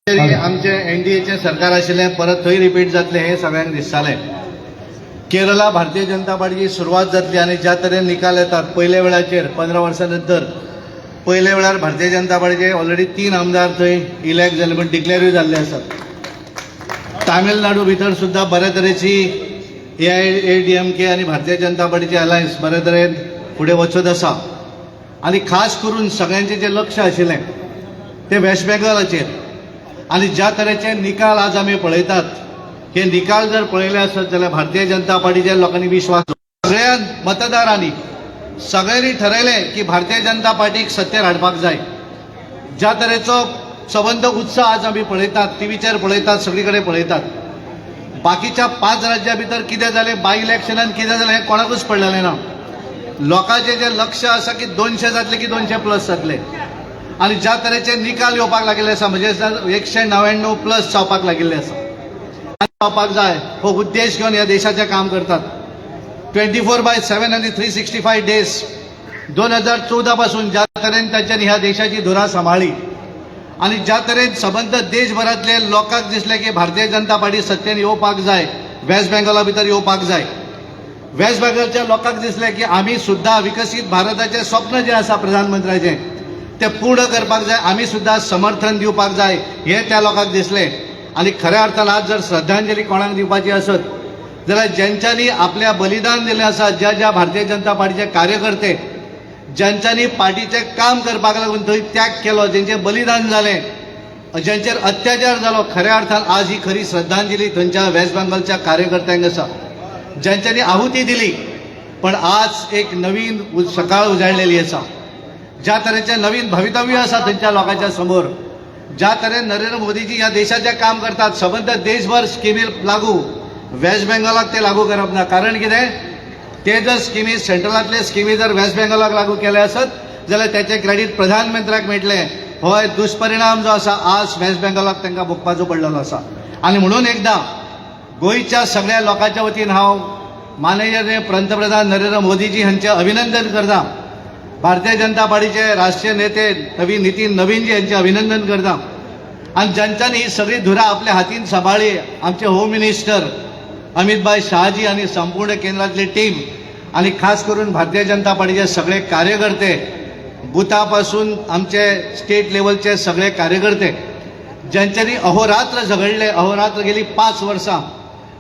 आमचे एनडीएचे सरकार आशिल्लें परत थंय रिपीट जातलें हें सगळ्यांक दिसतालें. केरळा भारतीय जनता पार्टीची सुरवात जातली आनी ज्या तरेन निकाल येतात पयल्या वेळाचेर 15 वर्सां नंतर पयल्या वेळार भारतीय जनता पार्टीचे ऑलरेडी 3 आमदार थंय इलेक्ट जाले पण डिक्लेरूय जाल्ले आसात. तामिळनाडू भितर सुद्दां बऱ्या तरेची एआयएडीएमके आनी भारतीय जनता पार्टीचे अलायन्स बऱ्या तरेन फुडें वचत आसा आनी खास करून सगळ्यांचें जें लक्ष आशिल्लें तें वेस्ट बेंगॉलाचेर आनी ज्या तरेचे निकाल आज आमी पळयतात हे निकाल जर पळयले आसत जाल्यार भारतीय जनता पार्टीच्या लोकांनी विश्वास सगळ्या मतदारांनी सगळ्यांनी ठरयलें की भारतीय जनता पार्टीक सत्तेर हाडपाक जाय. ज्या तरेचो सबंद उत्साह आज आमी पळयतात, टीव्हीचेर पळयतात, सगळी कडेन पळयतात. बाकीच्या 5 राज्यां भितर कितें जालें, बाय इलेक्शनान कितें जालें हें कोणाकूच पडलेलें ना. लोकांचें जें लक्ष आसा की 200 जातले की 200 प्लस जातले आनी ज्या तरेचे निकाल येवपाक लागिल्ले आसा म्हणजे 199 प्लस जावपाक लागिल्ले आसा जावपाक जाय हो उद्देश घेवन ह्या देशाचें काम करतात. 24/7 आनी 365 डेज 2014 पासून ज्या तरेन तांच्यांनी ह्या देशाची धुरा सांबाळ्ळी आनी ज्या तरेन सबंद देशभरांतले लोकांक दिसलें की भारतीय जनता पार्टी सत्तेन येवपाक जाय, वेस्ट बेंगॉला भितर येवपाक जाय. वेस्ट बेंगॉलच्या लोकांक दिसलें की आमी सुद्दां विकसीत भारताचें स्वप्न जें आसा प्रधानमंत्र्याचें ते पूर्ण करपाक जाय, आमी सुद्दां समर्थन दिवपाक जाय हें त्या लोकांक दिसलें. आनी खऱ्या अर्थान आज जर श्रद्धांजली कोणाक दिवपाची आसत जाल्यार ज्यांच्यांनी आपल्या बलिदान दिलें आसा, ज्या ज्या भारतीय जनता पार्टीचे कार्यकर्ते ज्यांच्यांनी पार्टीचें काम करपाक लागून थंय त्याग केलो, जेंचें बलिदान जालें, ज्यांचेर अत्याचार जालो, खऱ्या अर्थान आज ही खरी श्रद्धांजली थंयच्या वेस्ट बेंगॉलच्या कार्यकर्त्यांक आसा ज्यांच्यांनी आहुती दिली. पण आज एक नवीन सकाळ उजाडलेली आसा. ज्या तरेचें नवीन भवितव्य आसा थंयच्या लोकांच्या समोर, ज्या तरेन नरेंद्र मोदीजी ह्या देशाचें काम करतात, सबंद देशभर स्किमी लागू, वेस्ट बेंगॉलाक ते लागू करप ना. कारण कितें, ते जर स्किमी सेंट्रलांतले स्किमी जर वेस्ट बेंगॉलाक लागू केले आसत जाल्यार त्याचें क्रेडीट प्रधानमंत्र्याक मेळटलें. हो दुश्परिणाम जो आसा आज वेस्ट बेंगॉलाक तांकां भोगपाचो पडलेलो आसा. आनी म्हणून एकदां गोंयच्या सगळ्या लोकांच्या वतीन हांव माननीय पंतप्रधान नरेंद्र मोदीजी हांचें अभिनंदन करता. भारतीय जनता पार्टीचे राष्ट्रीय नेते नितीन नवीनजी यांचे अभिनंदन करता. आणि ज्यांच्यानी ही सगळी धुरा आपल्या हातीन सांभाळली, आमचे होम मिनिस्टर अमित भाई शहाजी आणि संपूर्ण केंद्रातली टीम आणि खास करून भारतीय जनता पार्टीचे सगळे कार्यकर्ते, बुथापासून आमचे स्टेट लेवलचे सगळे कार्यकर्ते ज्यांच्यानी अहोरात्र झगडले, अहोरात्र गेली 5 वर्सां.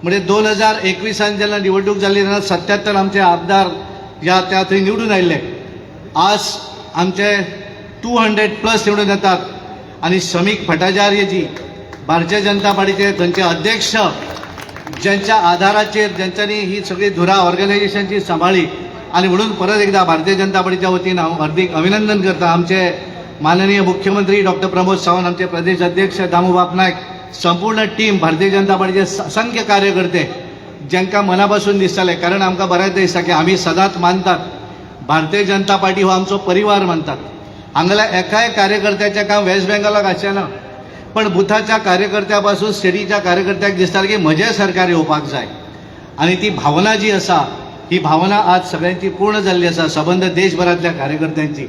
म्हणजे 2021 जेन्ना निवडणूक जाल्ली तेन्ना 77 आमचे आमदार या त्या थंय निवडून आयिल्ले. आज आमचे 200 प्लस निवडून येतात. आणि श्रमिक भट्टाचार्यजी भारतीय जनता पार्टीचे थंयचे अध्यक्ष ज्यांच्या आधाराचेर ज्यांच्यांनी ही सगळी धुरा ऑर्गनायझेशनची सांबाळली. आणि म्हणून परत एकदा भारतीय जनता पार्टीच्या वतीन हांव हार्दिक अभिनंदन करता. आमचे माननीय मुख्यमंत्री डॉक्टर प्रमोद सावंत, आमचे प्रदेश अध्यक्ष दामोबाप नायक, संपूर्ण टीम, भारतीय जनता पार्टीचे असंख्य कार्यकर्ते ज्यांकां मनापासून दिसताले. कारण आमकां बऱ्याच दिसता की आमी सदांच मानतात भारतीय जनता पार्टी हो आमचो परिवार मानतात. हांगल्या एकाय कार्यकर्त्याचें काम वेस्ट बेंगॉलाक आसचें पण बुथाच्या कार्यकर्त्या पासून स्टेटीच्या कार्यकर्त्याक दिसताले की म्हजें सरकार येवपाक जाय. आनी ती भावना जी आसा ही भावना आज सगळ्यांची पूर्ण जाल्ली आसा, सबंद देशभरांतल्या कार्यकर्त्यांची.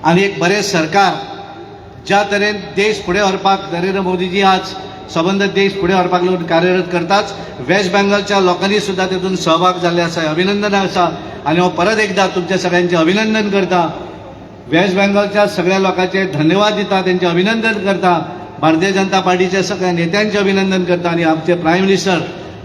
आनी एक बरें सरकार ज्या तरेन देश फुडें व्हरपाक नरेंद्र मोदीजी आज सबंद देश फुडें व्हरपाक लागून कार्यरत करताच वेस्ट बेंगॉलच्या लोकांनी सुद्दां तातूंत सहभाग जाल्ले आसा, अभिनंदन आसा. आनी हांव परत एकदा तुमच्या सगळ्यांचे अभिनंदन करता. वेस्ट बेंगॉलच्या सगळ्या लोकांचे धन्यवाद दिता, त्यांचे अभिनंदन करता. भारतीय जनता पार्टीच्या सगळ्या नेत्यांचे अभिनंदन करता. आणि आमचे प्रायम मिनिस्टर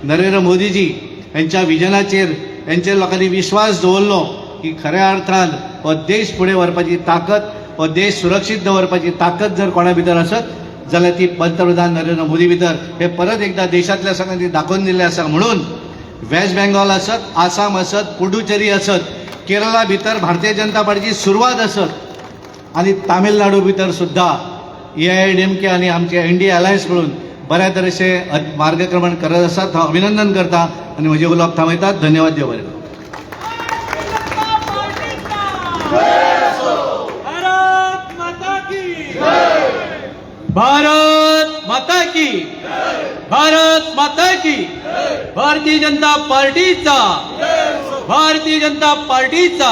नरेंद्र मोदीजी यांच्या विजनाचेर यांचे लोकांनी विश्वास दवरलो की खऱ्या अर्थान हो देश फुडें व्हरपाची ताकद, हो देश सुरक्षीत दवरपाची ताकद जर कोणा भितर आसत जाल्यार ती पंतप्रधान नरेंद्र मोदी भितर हे परत एकदा देशातल्या सगळ्यांनी दाखोवन दिल्लें आसा. म्हणून वेस्ट बेंगॉल आसत, आसाम आसत, पुडुचेरी आसत, केरळा भितर भारतीय जनता पार्टीची सुरवात आसत आणि तामिळनाडू भितर सुद्धा एआयएडीएमके आणि आमचे एनडीए अलायन्स मिळून बऱ्या तरेचे मार्गक्रमण करत आसात. हांव अभिनंदन करता आणि म्हजे उलोवप थांबयतात. धन्यवाद. देव बरें. भारत माता की, भारत माता की, भारतीय जनता पार्टीचा, भारतीय जनता पार्टीचा.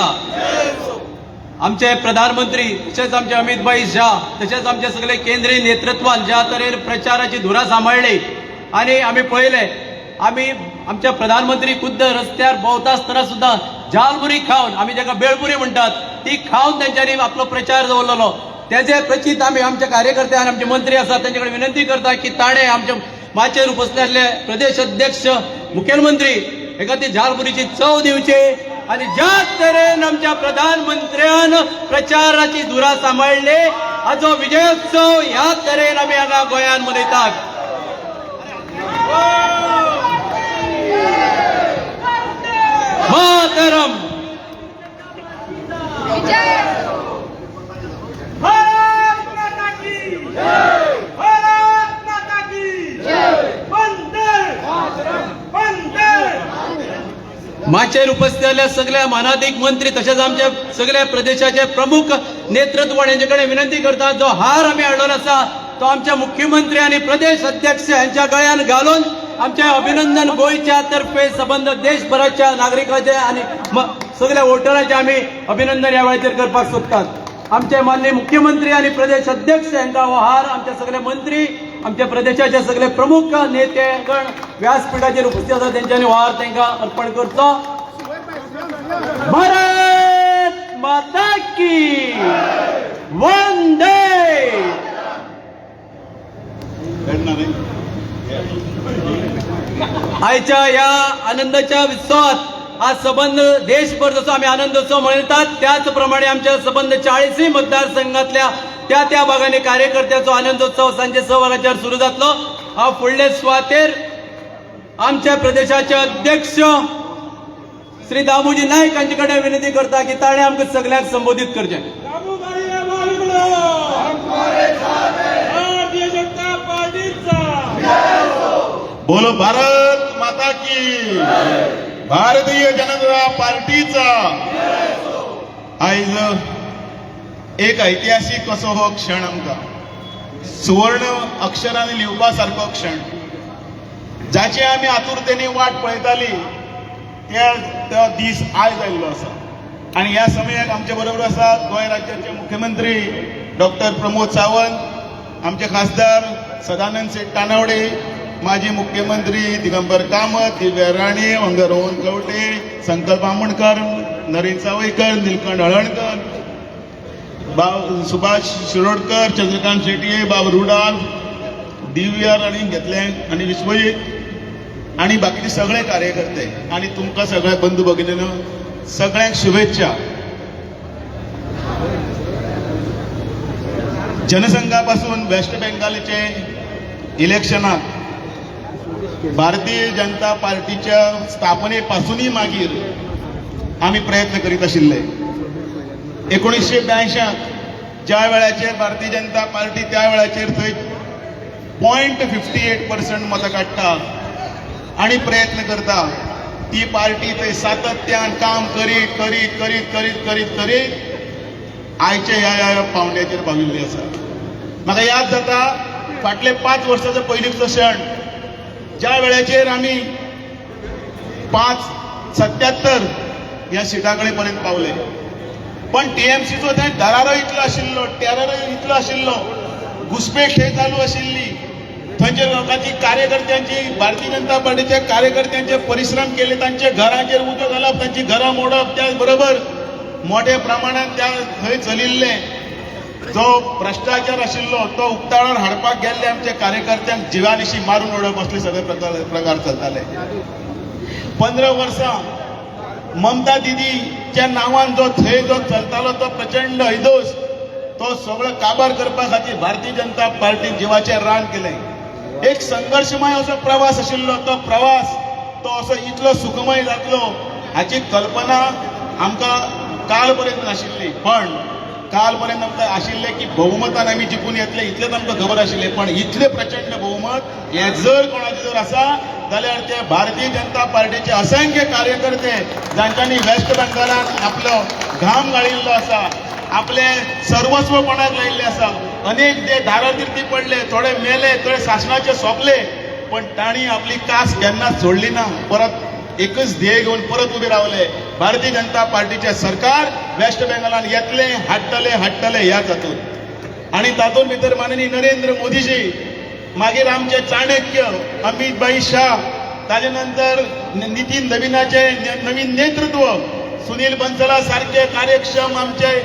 आमचे प्रधानमंत्री तसेच आमचे अमित शाह तसेच आमचे सगळे केंद्रीय नेतृत्वान ज्या तरेन प्रचाराची धुरा सांबाळली आणि आम्ही पळयले आम्ही आमच्या प्रधानमंत्री खुद्द रस्त्यार भोंवता आसतना सुद्धा झालमुरी खावन आम्ही जाका बेळपुरी म्हणतात ती खावन त्यांच्यानी आपलो प्रचार दवरलेलो त्याचे प्रचित आम्ही आमच्या कार्यकर्ते आणि आमचे मंत्री असतात त्यांच्याकडे विनंती करता की ताणे आमच्या माचेर उपसलेले प्रदेश अध्यक्ष मुखेलमंत्री एका ती झालमुरीची चव दिवची आणि ज्या तरेन आमच्या प्रधानमंत्र्यान प्रचाराची धुरा सांबाळली हाचो विजयोत्सव ह्या तरेन आम्ही हांगा गोंयान मनयतात मातरम भारत माता की जय भारत माता की जय वंदे वंदे माचेर उपस्थित सगळ्या मानाधिक मंत्री तसेच आमचे सगळ्या प्रदेशाचे प्रमुख नेतृत्व यांचे कडेन विनंती करतात जो हार आम्ही हाडलो आसा तो आमच्या मुख्यमंत्री आणि प्रदेश अध्यक्ष यांच्या गळ्यान घालून आमचे अभिनंदन गोयच्या तर्फे संबंध देशभराच्या नागरिकांचे आणि सगळ्या वोटरांचे आम्ही अभिनंदन या वेळाचेर करपाक सोदतात आमचे माननीय मुख्यमंत्री आणि प्रदेश अध्यक्ष यांचा हो हार आमचे सगळे मंत्री आमच्या प्रदेशाचे सगळे प्रमुख नेतेगण व्यासपीठाचेर उपस्थित आसात त्यांच्यानी हो हार तांकां अर्पण करचो भारत माता की वंदे आयच्या या आनंदाच्या उत्सवात हा संबंध देशभर जसो आम्ही आनंदोत्सव मनयतात त्याचप्रमाणे आमच्या संबंध 40 मतदारसंघातल्या त्या भागाने कार्यकर्त्याचो आनंदोत्सव सांजे 6 वरांचेर सुरू जातलो हा फुडले सुवातेर आमच्या प्रदेशाचे अध्यक्ष श्री दामोजी नाईक हांचे कडेन विनंती करता की ताणे आमकां सगळ्यांक संबोधित करचें भारतीय जनता पार्टीचा बोलो भारत माता की भारतीय जनता पार्टीचा आयज एक ऐतिहासिक असो हो क्षण आमकां सुवर्ण अक्षरांनी लिवपा सारको क्षण जाची आमी आतुरतेनी वाट पळयताली तो दीस आयज आयिल्लो आसा आणि ह्या समयाक आमचे बरोबर आसात गोंय राज्याचे मुख्यमंत्री डॉक्टर प्रमोद सावंत आमचे खासदार सदानंद शेट तानावडे माजी मुख्यमंत्री दिगंबर कामत दिव्या राणे वंगरोहन कवटे संकल्प आमोणकर नरेन सावयकर निलकंठ हळणकर सुभाष शिरोडकर चंद्रकांत शेटये बाब रुडाल दिव्या राणी घेतले आणि विश्वजीत आणि बाकीचे सगळे कार्यकर्ते आणि तुमकां सगळ्या बंधू भगिनीनो सगळ्यांक शुभेच्छा जनसंघापासून वेस्ट बेंगालचे इलेक्शनात भारतीय जनता पार्टीच्या स्थापनेपासूनही मागीर आम्ही प्रयत्न करीत आशिल्ले 1982 ज्या वेळाचेर भारतीय जनता पार्टी त्या वेळाचेर थंय 0.58% मतां काडटा आणि प्रयत्न करता ती पार्टी थंय सातत्यान काम करीत करीत करीत करीत करीत करीत आयच्या ह्या पावंड्याचेर पाविल्ली आसा म्हाका याद जाता फाटले 5 वर्सांचो पयलींचो क्षण ज्या वेळाचेर आमी 577 ह्या सिटा कडेन पर्यंत पावले पण टीएमसीचो थंय दरारो इतलो आशिल्लो टेरर इतलो आशिल्लो घुसपेट थंय चालू आशिल्ली थंयच्या लोकांची कार्यकर्त्यांची भारतीय जनता पार्टीच्या कार्यकर्त्यांचे परिश्रम केले तांचे घरांचेर उजो घालप तांची घरां मोडप त्याच बरोबर मोठ्या प्रमाणात त्या थंय चलिल्ले जो भ्रष्टाचार आशिल्लो तो उक्ताडार हाडपाक गेल्ले आमचे कार्यकर्त्यांक जिवानिशी मारून उडोवप असले सगळे प्रकार चलताले 15 वर्सां ममता दिदीच्या नांवान जो थंय जो चलतालो तो प्रचंड हैदोस तो सगळो काबार करपा खातीर भारतीय जनता पार्टीन जिवाचेर रान केलें एक संघर्शमय असो प्रवास आशिल्लो तो प्रवास तो असो इतलो सुखमय जातलो हाची कल्पना आमकां काल पर्यंत नाशिल्ली पण काल पर्यंत आमकां आशिल्ले की बहुमतान आमी जिखून येतले इतलेच आमकां खबर आशिल्ले पण इतले प्रचंड बहुमत हे जर कोणाचे जर आसा जाल्यार ते भारतीय जनता पार्टीचे असंख्य कार्यकर्ते जांच्यांनी वेस्ट बेंगालान आपलो घाम गाळिल्लो आसा आपले सर्वस्व पणाक लायिल्ले आसा अनेक जे दारातीर्थी पडले थोडे मेले थोडे शासनाचे सोंपले पण तांणी आपली कास केन्ना सोडली ना परत एकच ध्येय घेवन परत उबे रावले भारतीय जनता पार्टीचे सरकार वेस्ट बेंगॉलान येतले हाडटले ह्याच हातून आणि तातूंत भितर माननीय नरेंद्र मोदीजी मागीर आमचे चाणक्य अमित भाई शाह ताजे नंतर नितीन नवीनाचे नवीन नेतृत्व सुनील बंसला सारखे कार्यक्षम आमचे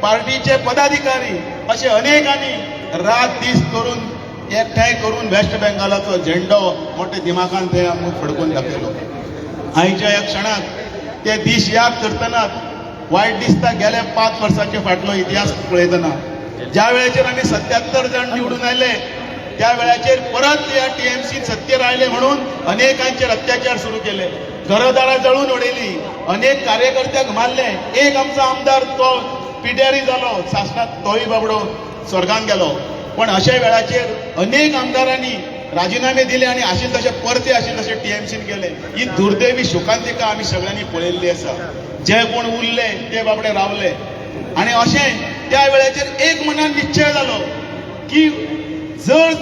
पार्टीचे पदाधिकारी असे अनेकांनी रात दीस करून एकठांय करून वेस्ट बेंगॉलाचो झेंडो मोठे दिमाखान थंय आमकां फडकून दाखयलो आयच्या ह्या क्षणाक ते दीस याद करतनाच वायट दिसता गेल्या 5 वर्सांचे फाटलो इतिहास पळयतना ज्या वेळाचेर आमी 77 जाण निवडून आयले त्या वेळाचेर परत या टीएमसी सत्तेर आयले म्हणून अनेकांचेर अत्याचार सुरू केले घरदारां जळून उडयली अनेक कार्यकर्त्याक मारले एक आमचो आमदार तो पिड्यारी जालो शासनात तोय बाबडो स्वर्गान गेलो पण अशा वेळाचेर अनेक आमदारांनी राजीनामे दिले आणि आशिल्ले तशे परते आशिल्ले तशे टीएमसीन गेले ही दुर्दैवी शोकांतिका आमी सगळ्यांनी पळयल्ली आसा जे कोण उरले ते बाबडे रावले आणि अशें त्या वेळाचेर एक मनान निश्चय जालो की जर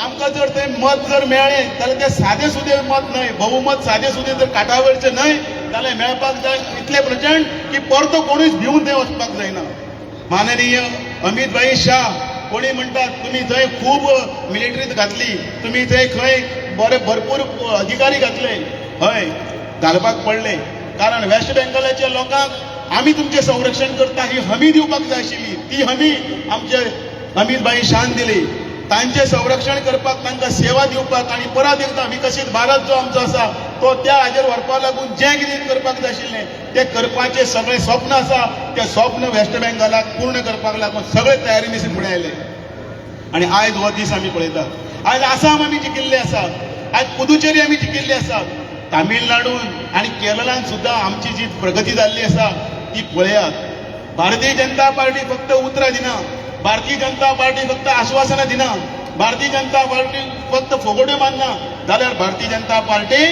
आमकां जर थंय मत जर मेळ्ळें जाल्यार ते सादे सुदे मत न्हय बहुमत सादे सुदे जर काटावरचें न्हय जाल्यार मेळपाक जाय इतले प्रचंड की परतो कोणूच भिवून थंय वचपाक जायना माननीय अमित भाई शाह कोणी म्हणटात तुम्ही थंय खूब मिलिटरीत घातली तुम्ही थंय खंय बरे भरपूर अधिकारी घातले हय घालपाक पडले कारण वेस्ट बेंगॉलाच्या लोकांक आमी तुमचें संरक्षण करता ही हमी दिवपाक जाय आशिल्ली ती हमी आमचे अमित भाई शान दिली तांचे संरक्षण करपाक तांकां सेवा दिवपाक आणि परत एकदा विकसीत भारत जो आमचो आसा तो त्या हाजेर व्हरपाक लागून जें कितें करपाक जाय आशिल्लें तें करपाचें सगळें स्वप्न आसा तें स्वप्न वेस्ट बेंगॉलाक पूर्ण करपाक लागून सगळे तयारी निसून फुडें आयले आणि आयज हो दीस आमी पळयतात आयज आसाम आमी जिखिल्ले आसात आयज पुदुचेरी आमी जिखिल्ले आसात तामिळनाडून आणि केरळान सुद्दां आमची जी प्रगती जाल्ली आसा ती पळयात भारतीय जनता पार्टी फक्त उतरां दिना भारतीय जनता पार्टी फक्त आश्वासनां दिना भारतीय जनता पार्टी फक्त फोगोड्यो मानना जाल्यार भारतीय जनता पार्टी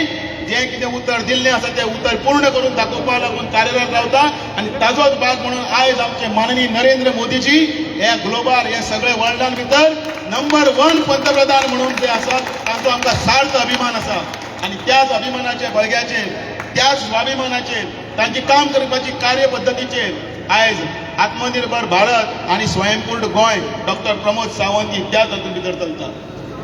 जें कितें उतर दिल्लें आसा तें उतर पूर्ण करून दाखोवपाक लागून कार्यरत रावता आनी ताजोच भाग म्हणून आयज आमचे माननीय नरेंद्र मोदीजी हे ग्लोबल हे सगळे वर्ल्डान भितर नंबर 1 पंतप्रधान म्हणून जे आसात तांचो आमकां सार्थ अभिमान आसा आणि त्याच अभिमानाचे बळग्याचेर त्याच स्वाभिमानाचेर तांची काम करपाची कार्यपद्दतीचेर आयज आत्मनिर्भर भारत आणि स्वयंपूर्ण गोंय डॉक्टर प्रमोद सावंत त्याच हातूंत भितर चलता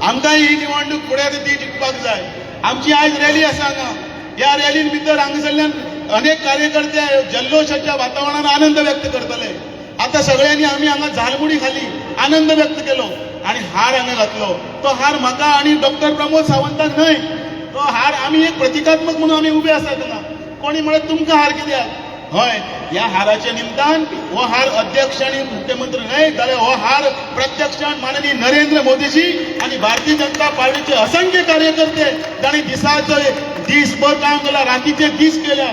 आमकां ही निवडणूक फुडें ती जिखपाक जाय आमची आयज रॅली आसा हांगा ह्या रॅलीन भितर हांगासरल्यान अनेक कार्यकर्ते जल्लोशाच्या वातावरणान आनंद व्यक्त करतले आता सगळ्यांनी आमी हांगा झालमुडी खाली आनंद व्यक्त केलो आणि हार हांगा घातलो तो हार म्हाका आणि डॉक्टर प्रमोद सावंताक न्हय तो हार आमी एक प्रतिकात्मक म्हणून आमी उबे आसात हांगा कोणी म्हणत तुमकां हार कित्याक हय ह्या हाराच्या निमतान हो हार अध्यक्ष आणि मुख्यमंत्री न्हय जाल्यार हो हार प्रत्यक्षान माननीय नरेंद्र मोदीजी आणि भारतीय जनता पार्टीचे असंख्य कार्यकर्ते जाणी दिसाचो दीसभर काम केला रातीचे दीस केल्या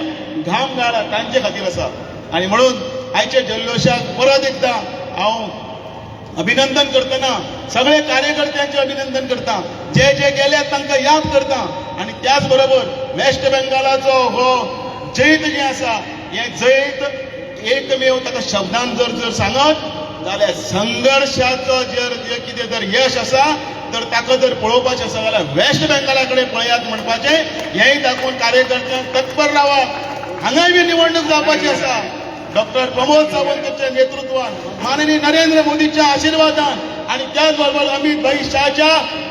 घाम गाळा तांचे खातीर आसा आणि म्हणून आयच्या जल्लोशाक परत एकदा हांव अभिनंदन करतना सगळे कार्यकर्त्यांचे अभिनंदन करता जे जे गेले तांकां याद करता आणि त्याच बरोबर वेस्ट बेंगॉलाचो हो जैत जे आसा हे जैत एकमेव ताका शब्दान जर सांगत जाल्यार संघर्षाचो जर कितें जर यश आसा तर ताका जर पळोवपाचें आसा जाल्यार वेस्ट बेंगॉला कडेन पळयात म्हणपाचें हेंय दाखोवन कार्यकर्त्यांक तत्पर रावप हांगाय बी निवडणूक जावपाची आसा डॉक्टर प्रमोद सावंतच्या नेतृत्वान माननीय नरेंद्र मोदीच्या आशीर्वादान आणि त्याचबरोबर अमित भाई शाहच्या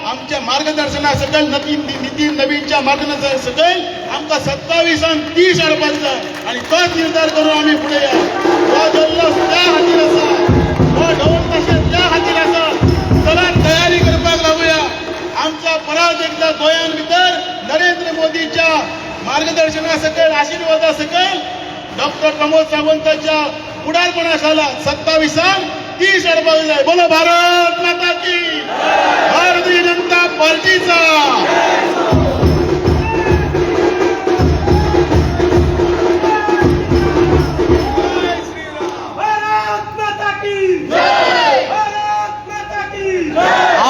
आमच्या मार्गदर्शना सकयल नितीन नवीनच्या मार्गदर्शना सकयल आमकां 27 आणि 30 हाडपाक जाय आणि तोच निर्धार करून आमी फुडें या हो जल्लोश त्या हातीर आसा हो ढोल ताशे त्या हातीर आसा चला तयारी करपाक लागूया आमचा परत एकदा गोंयान भितर नरेंद्र मोदीच्या मार्गदर्शना सकयल आशीर्वादा सकयल डॉक्टर प्रमोद सावंताच्या पुढारपणाखाला 27 आणि 30 हाडपाक जाय बोलो भारत माता की भारतीय जनता पार्टीचा भारत माता की भारत माता की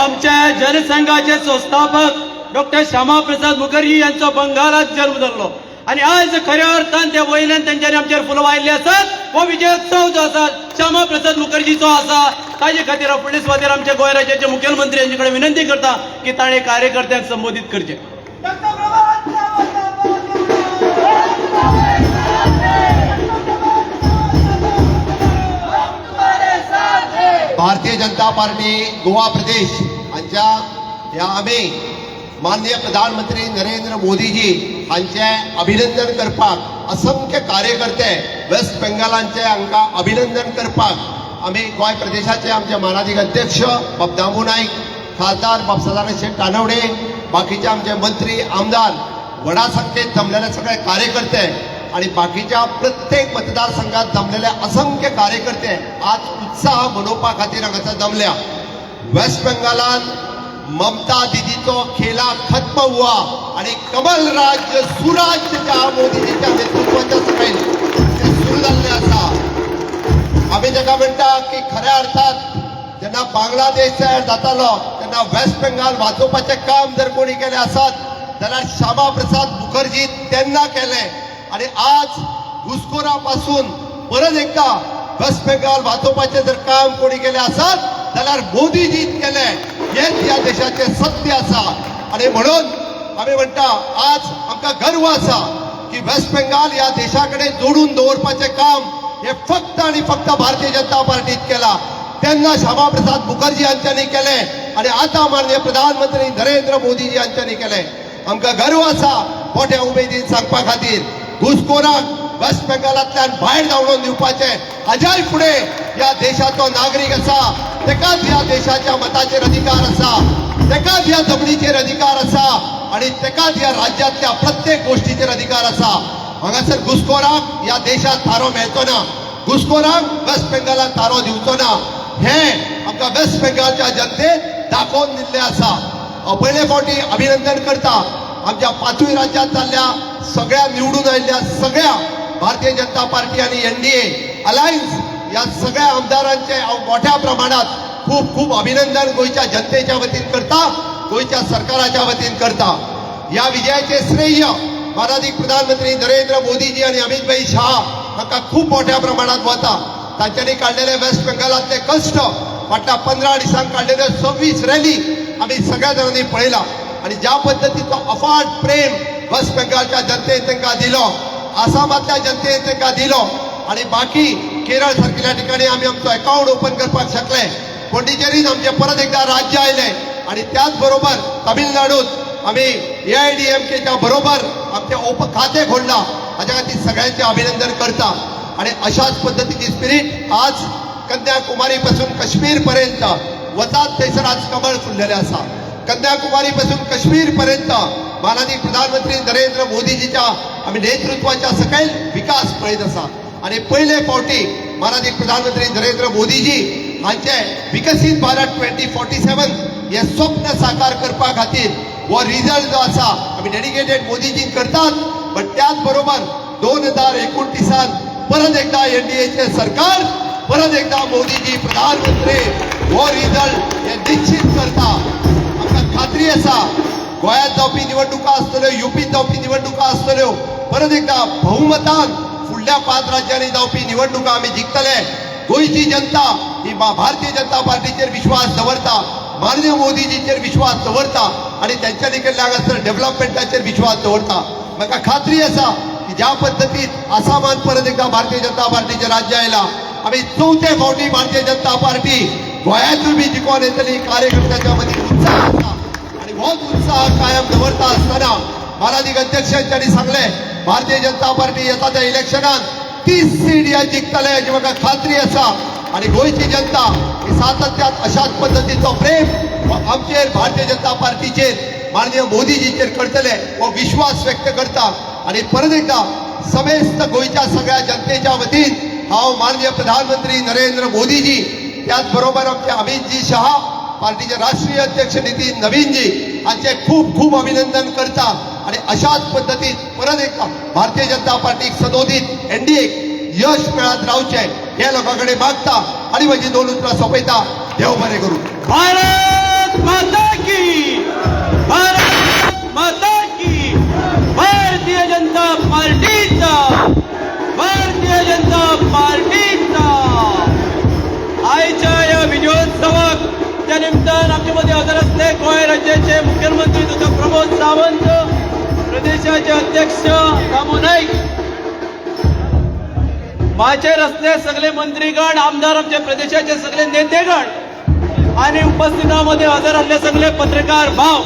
आमच्या जनसंघाचे संस्थापक डॉक्टर श्यामाप्रसाद मुखर्जी यांचा बंगालात जन्म जाल्लो आणि आज खऱ्या अर्थान त्या वयल्यान तेंच्यांनी आमचेर फुलां वाहिल्ली आसात हो विजयोत्सव जो आसा श्यामाप्रसाद मुखर्जीचो आसा ताजे खातीर फुडले सुवातेर आमच्या गोंय राज्याचे मुख्यमंत्री यांचे कडेन विनंती करता की ताणें कार्यकर्त्यांक संबोधीत करचें डॉक्टर प्रमोद सावंत भारतीय जनता पार्टी गोवा प्रदेश हांच्या ह्या आमी माननीय प्रधानमंत्री नरेंद्र मोदीजी हांचे अभिनंदन करपाक असंख्य कार्यकर्ते वेस्ट बेंगालांचे हांकां अभिनंदन करपाक आमी गोंय प्रदेशाचे आमचे मानाधीक अध्यक्ष बाब दामू नाईक, खासदार बाब सदानंद शेट कानवडे, बाकीचे आमचे मंत्री आमदार, व्हडा संख्येत जमलेले सगळे कार्यकर्ते आणि बाकीच्या प्रत्येक मतदारसंघात जमलेले असंख्य कार्यकर्ते आज उत्साह मनोवपा खातीर हांगासर जमल्या. वेस्ट बेंगालान ममता दीदीचो खेला खत्म हुआ आणि कमल राज्य सुराज्य मोदीजीच्या नेतृत्वाच्या सकयल ते सुरू जाल्ले आसा. आमी ताका म्हणटा की खऱ्या अर्थात जेन्ना बांगलादेश तयार जातालो तेन्ना वेस्ट बेंगाल वाचोवपाचें काम जर कोणी केलें आसत जाल्यार श्यामा प्रसाद मुखर्जी तेन्ना केलें आणि आज घुसखोरा पासून परत एकदा वेस्ट बेंगाल वाचोवपाचें जर काम कोणी केलें आसत जाल्यार मोदीजीन केलें. हेच ह्या देशाचे सत्य आसा आणि म्हणून आमी म्हणटा आज आमकां गर्व आसा की वेस्ट बेंगाल ह्या देशा कडेन जोडून दवरपाचें काम हे फक्त आणि फक्त भारतीय जनता पार्टीन केला. तेन्ना श्यामा प्रसाद मुखर्जी हांच्यांनी केलें आणि आता माननीय प्रधानमंत्री नरेंद्र मोदीजी हांच्यांनी केलें. आमकां गर्व आसा मोठ्या उमेदीन सांगपा खातीर घुसखोराक वेस्ट बेंगालांतल्यान भायर धांवडोवन दिवपाचें हाज्याय फुडें ह्या देशाचो नागरीक आसा, तेकाच ह्या देशाच्या मताचेर अधिकार आसा, तेकाच ह्या जमनीचेर अधिकार आसा आणि तेकाच ह्या राज्यांतल्या प्रत्येक गोष्टीचेर अधिकार आसा. हांगासर घुसखोराक ह्या देशात थारो मेळचो ना, घुसखोराक वेस्ट बेंगालात थारो दिवचो ना, हें आमकां वेस्ट बेंगालच्या जनतेन दाखोवन दिल्लें आसा. पयले फावटी अभिनंदन करता आमच्या 5व्या राज्यांत जाल्ल्या सगळ्या निवडून आयिल्ल्या सगळ्या भारतीय जनता पार्टी आणि NDA अलायन्स या सगळ्या आमदारांचे हांव मोठ्या प्रमाणात खूप खूप अभिनंदन गोयच्या जनतेच्या वतीन करता, गोयच्या सरकाराच्या वतीन करता. या विजयाचे श्रेय माननीय प्रधानमंत्री नरेंद्र मोदीजी आणि अमित भाई शाह हांकां खूप मोठ्या प्रमाणात वता. तांच्यांनी काढलेले वेस्ट बेंगालातले कश्ट, फाटल्या 15 दिसांक काढलेले 26 रॅली आमी सगळ्या जाणांनी पळयला आणि ज्या पद्दतीचो अफाट प्रेम वेस्ट बेंगालच्या जनतेन तांकां दिलो, आसामातल्या जनतेन तांकां दिलो आणि बाकी केरळ सारकिल्या ठिकाणी आमी आमचो अकाउंट ओपन करपाक शकले. पोंडिचेरीन आमचे परत एकदा राज्य आयले आणि त्याच बरोबर तामिळनाडूत आमी AIDMKच्या बरोबर आमचे खाते खोलला. हाच्या खातीर सगळ्यांचे अभिनंदन करता आणि अशाच पद्धतीची स्पिरीट आज कन्याकुमारी पासून काश्मीर पर्यंत वतात थंयसर आज कमळ फुललेले आसा. कन्याकुमारी पासून काश्मीर पर्यंत माननीय प्रधानमंत्री नरेंद्र मोदीजीच्या आमी नेतृत्वाच्या सकयल विकास पळयत आसा आणि पयले फावटी माननीय प्रधानमंत्री नरेंद्र मोदीजी हांचे विकसीत भारत 2047 हे स्वप्न साकार करपा खातीर हो रिजल्ट जो आसा आमी डेडिकेटेड मोदीजीन करतात. पण त्याच बरोबर 2029 परत एकदा NDAचे सरकार, परत एकदा मोदीजी प्रधानमंत्री हो रिजल्ट हे निश्चित करता. आमकां खात्री आसा गोंयांत जावपी निवडणुका आसतल्यो, UPत जावपी निवडणुका आसतल्यो, परत एकदा बहुमतान फुडल्या 5 राज्यांनी जावपी निवडणुका आमी जिखतले. गोंयची जनता ही भारतीय जनता पार्टीचेर विश्वास दवरता, माननीय मोदीजीचेर विश्वास दवरता आणि त्यांच्यानी केल्ल्या हांगासर डेव्हलपमेंटाचेर विश्वास दवरता. म्हाका खात्री आसा की ज्या पद्दतीन आसामान परत एकदा भारतीय जनता पार्टीचें राज्य आयला, आमी 4थे फावटी भारतीय जनता पार्टी गोंयांतूय बी जिखून येतली. कार्यकर्त्याच्या मदीं उत्साह आसा आणि होच उत्साह कायम दवरता आसतना माननीय अध्यक्षांच्यांनी सांगले भारतीय जनता पार्टी येता त्या इलेक्शनात 30 सीट या जिखतले हाची म्हाका खात्री आसा आणि गोंयची जनता ही सातत्यात अशाच पद्दतीचो प्रेम आमचेर भारतीय जनता पार्टीचेर माननीय मोदीजीचेर करतले हो विश्वास व्यक्त करता. आणि परत एकदा समेस्त गोंयच्या सगळ्या जनतेच्या वतीन हांव माननीय प्रधानमंत्री नरेंद्र मोदीजी, त्याचबरोबर आमचे अमितजी शहा, पार्टीचे राष्ट्रीय अध्यक्ष नितीन नवीनजी हांचे खूप खूप अभिनंदन करता आणि अशाच पद्दतीन परत एकदा भारतीय जनता पार्टीक सदोदीत NDA यश मेळत रावचें हे लोकां कडेन मागता आणि म्हजी 2 उतरां सोंपयता. देव बरें करूं. भारत माता की, भारत माता की, भारतीय जनता पार्टीचा, भारतीय जनता पार्टीचा. आयच्या या विजयोत्सवाक त्या निमतान आमचे मध्ये हजर असले गोंय राज्याचे मुख्यमंत्री तथा प्रमोद सावंत, प्रदेशाचे अध्यक्ष दामू नाईक, माचेर असले सगळे मंत्रीगण आमदार आमच्या प्रदेशाचे सगळे नेतेगण आणि उपस्थितांमध्ये हजर असले सगळे पत्रकार भाव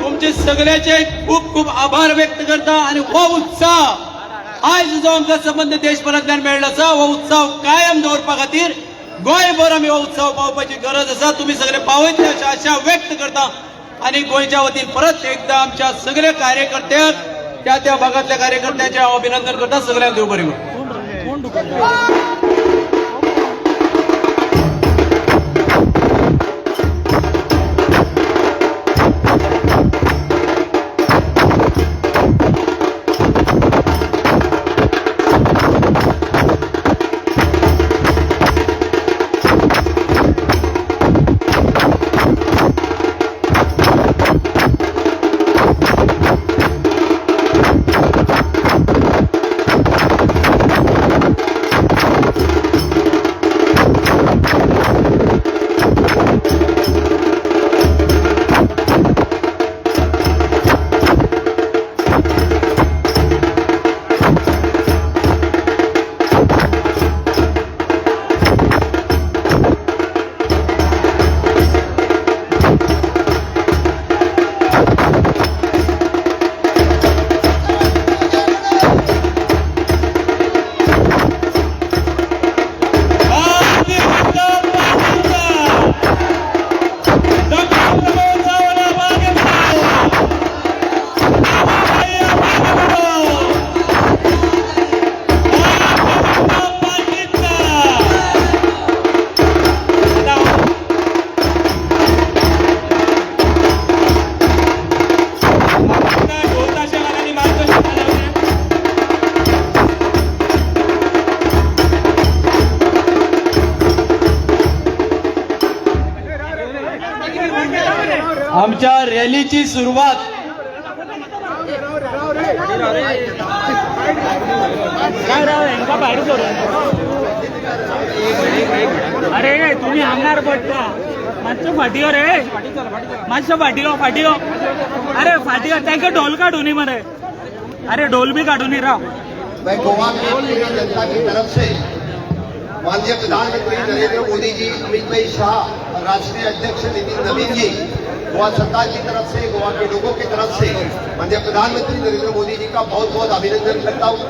तुमचे सगळ्याचे खूप खूप आभार व्यक्त करता आणि हो उत्साह आज जो आमचा संबंध देशभरांतल्यान मेळ्ळो आसा हो उत्सव कायम दवरपा खातीर गोंयभर आमी हो उत्सव पावपाची गरज आसा तुम्ही सगळे पावयतले अशी आशा व्यक्त करता आणि गोंयच्या वतीन परत एकदा आमच्या सगळे कार्यकर्त्यांक त्या त्या भागातल्या कार्यकर्त्यांचे हांव अभिनंदन करता सगळ्यांक देव बरें करूं. आमच्या रॅलीची सुरुवात अरे तुम्ही हांगार पडटा मातसो फाटीयो रे मातसो फाटीयो अरे फाटीयो तांकां ढोल काडूनी मरे अरे ढोल भी काडूनी राव. मैं गोवा की पूरी जनता की तरफ से माननीय प्रधानमंत्री नरेंद्र मोदी जी, अमित भाई शाह और राष्ट्रीय अध्यक्ष नितिन नवीन जी, गोवा सरकार की तरफ से, गोवा के लोगों की तरफ से माननीय प्रधानमंत्री नरेंद्र मोदी जी का बहुत बहुत अभिनंदन करता हूँ.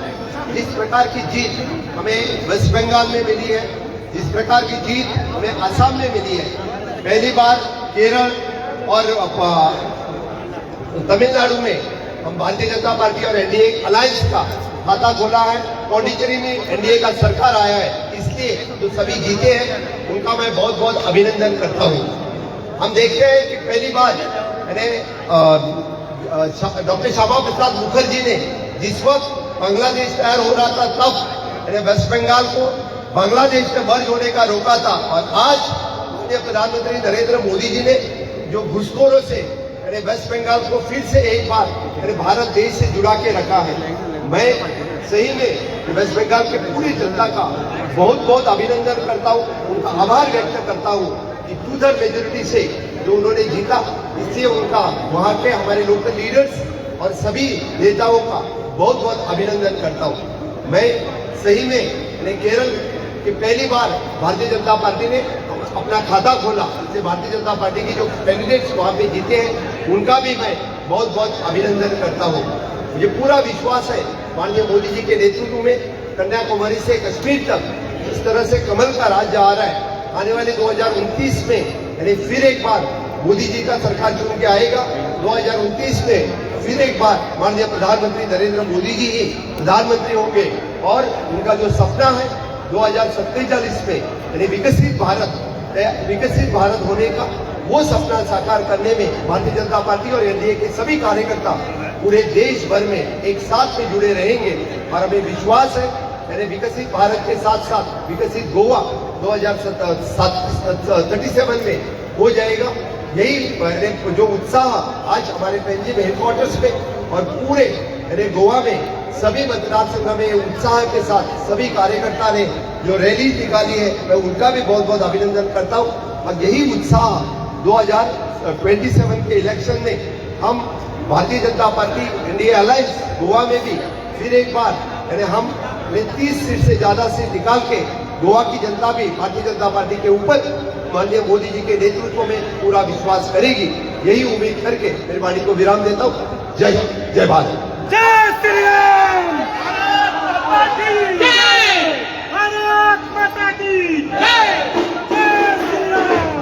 जिस प्रकार की जीत हमें वेस्ट बंगाल में मिली है, जिस प्रकार की जीत हमें असम में मिली है, पहली बार केरल और तमिलनाडु में हम भारतीय जनता पार्टी और एनडीए अलायंस का खाता खोला है. पौंडीचेरी में एनडीए का सरकार आया है, इसलिए जो सभी जीते हैं उनका मैं बहुत बहुत अभिनंदन करता हूँ. हम देखते हैं कि पहली बार डॉक्टर श्यामा प्रसाद मुखर्जी ने जिस वक्त बांग्लादेश तैयार हो रहा था तब वेस्ट बंगाल को बांग्लादेश में मर्ज होने का रोका था, और आज माननीय प्रधानमंत्री नरेंद्र मोदी जी ने जो घुसखोरों से वेस्ट बंगाल को फिर से एक बार भारत देश से जुड़ा के रखा है. मैं सही में वेस्ट बंगाल की पूरी जनता का बहुत बहुत अभिनंदन करता हूँ, उनका आभार व्यक्त करता हूँ कि 2/3 मेजोरिटी से जो उन्होंने जीता, इसलिए उनका वहाँ के हमारे लोकल लीडर्स और सभी नेताओं का बहुत बहुत अभिनंदन करता हूँ. मैं सही में केरल की पहली बार भारतीय जनता पार्टी ने अपना खाता खोला, इससे भारतीय जनता पार्टी की जो कैंडिडेट्स वहाँ पे जीते हैं उनका भी मैं बहुत बहुत अभिनंदन करता हूँ. मुझे पूरा विश्वास है माननीय मोदी जी के नेतृत्व में कन्याकुमारी से कश्मीर तक इस तरह से कमल का राज आ रहा है. आने वाले 2029 में फिर एक बार मोदी जी का सरकार चुन के आएगा. 2029 में फिर एक बार माननीय प्रधानमंत्री नरेंद्र मोदी जी ही प्रधानमंत्री होंगे, और उनका जो सपना है 2047 में विकसित भारत होने का, वो सपना साकार करने में भारतीय जनता पार्टी और एनडीए के सभी कार्यकर्ता पूरे देश भर में एक साथ में जुड़े रहेंगे. और हमें विश्वास है विकसित भारत के साथ साथ विकसित गोवा 2037 में हो जाएगा. यही जो उत्साह आज हमारे पंजीम हेडक्वार्टर्स पे और पूरे गोवा में सभी मतदार संघ में उत्साह के साथ सभी कार्यकर्ता ने जो रैली निकाली है, मैं उनका भी बहुत बहुत अभिनंदन करता हूँ. और यही उत्साह 2027 के इलेक्शन में हम Bharatiya Janata party NDA alliance Goa में भी फिर एक बार हम में 30 सीट से ज्यादा सीट निकाल के गोवा की जनता भी भारतीय जनता पार्टी के ऊपर माननीय मोदी जी के नेतृत्व में पूरा विश्वास करेगी। यही उम्मीद करके मेरी वाणी को विराम देता हूँ। जय हिंद, जय भारत। जय श्री राम। भारत माता की जय। जय श्री राम।